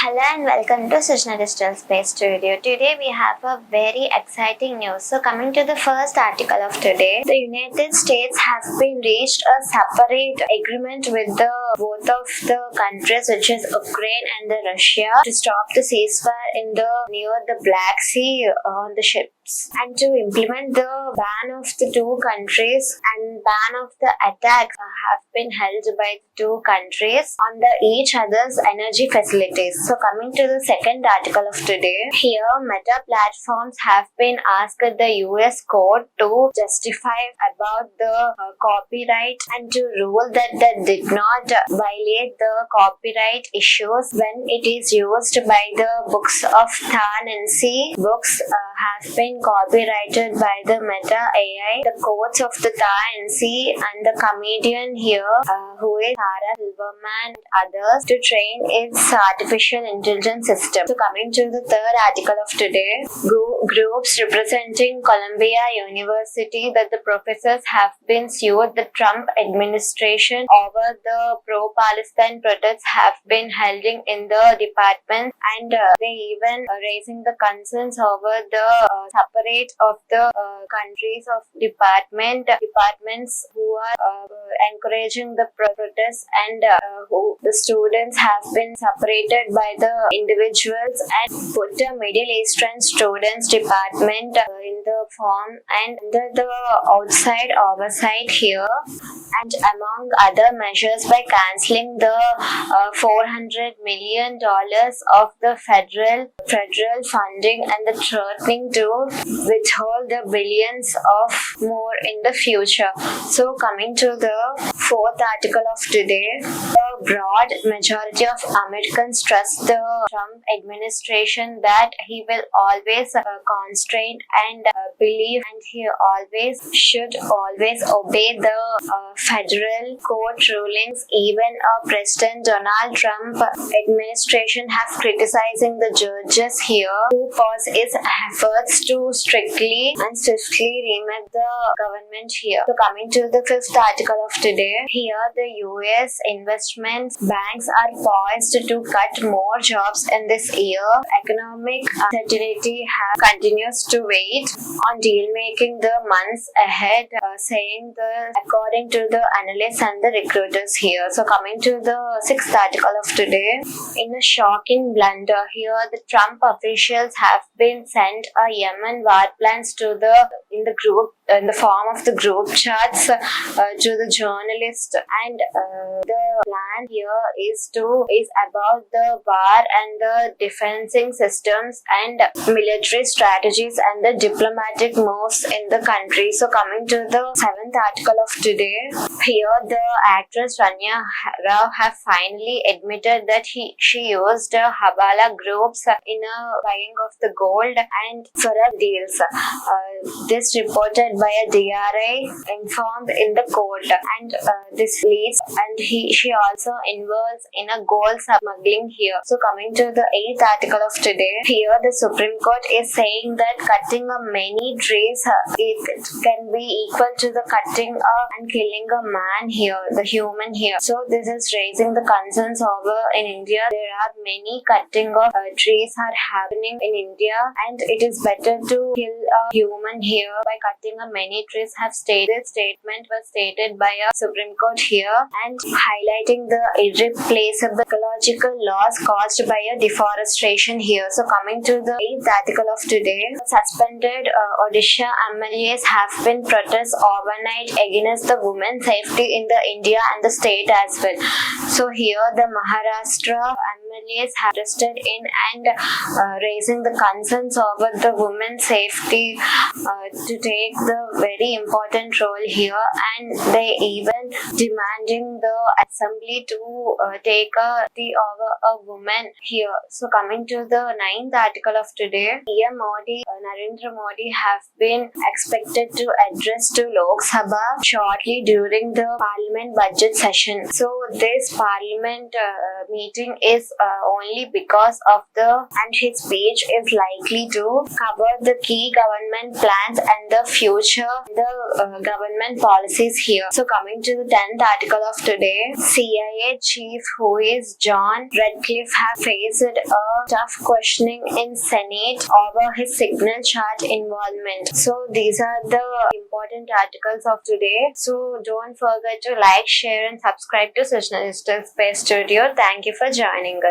Hello and welcome to Sushna Digital Space Studio. Today we have a very exciting news. So coming to the first article of today, the United States has been reached a separate agreement with the both of the countries, which is Ukraine and the Russia, to stop the ceasefire in the near the Black Sea on the ships and to implement the ban of the two countries and ban of the attacks have been held by the two countries on the each other's energy facilities. So coming to the second article of today, here Meta platforms have been asked the US court to justify about the copyright and to rule that did not violate the copyright issues when it is used by the books of Ta-Nehisi. Books have been copyrighted by the Meta AI, the quotes of the Ta-Nehisi and the comedian here who is Sarah Silverman and others to train its artificial intelligence system. So coming to the third article of today, groups representing Columbia University that the professors have been sued the Trump administration over the pro-Palestine protests have been held in the department and they even raising the concerns over the separate of the countries of departments who are encouraging the protests and who the students have been separated by the individuals and put a Middle Eastern students department in the form and under the outside oversight here and among other measures by cancelling the $400 million of the federal funding and the threatening to withhold the billions of more in the future. So coming to the fourth article of today, the broad majority of Americans trust the Trump administration that he will always constrain and believe and he should always obey the federal court rulings. Even President Donald Trump administration has criticizing the judges here who pause its efforts to strictly and swiftly remake the government here. So coming to the fifth article of today, here the US investment banks are poised to cut more jobs in this year. Economic uncertainty continues to wait on deal making the months ahead, saying the according to the analysts and the recruiters here. So coming to the sixth article of today, in a shocking blunder here, the Trump officials have been sent a Yemen war plans to the in the form of the group chats to the journalist and the plan here is about the war and the defending systems and military strategies and the diplomatic moves in the country. So coming to the seventh article of today, here the actress Rania Rao have finally admitted that she used Habala groups in a buying of the gold and for deals. This reported by a DRI informed in the court and this leads and she also involves in a gold smuggling here. So coming to the eighth article of today, here the Supreme Court is saying that cutting many trees it can be equal to the cutting and killing a man here, the human here. So this is raising the concerns over in India. There are many cutting of trees are happening in India and it is better to kill a human here by cutting many trees have stated. Statement was stated by a Supreme Court here and highlighting the irreplaceable ecological loss caused by a deforestation here. So coming to the eighth article of today, suspended Odisha MLAs have been protests overnight against the women's safety in the India and the state as well. So here the Maharashtra MLAs have protested in and raising the concerns over the women's safety to take the very important role here and they even demanding the assembly to take the over a woman here. So coming to the ninth article of today, PM Modi Narendra Modi have been expected to address to Lok Sabha shortly during the Parliament budget session. So this Parliament meeting is only because of and his speech is likely to cover the key government plans and the future government policies here. So coming to the 10th article of today, CIA chief who is John Redcliffe have faced a tough questioning in Senate over his signal chart involvement. So these are the important articles of today. So don't forget to like, share and subscribe to Sushna Digital Space Studio. Thank you for joining us.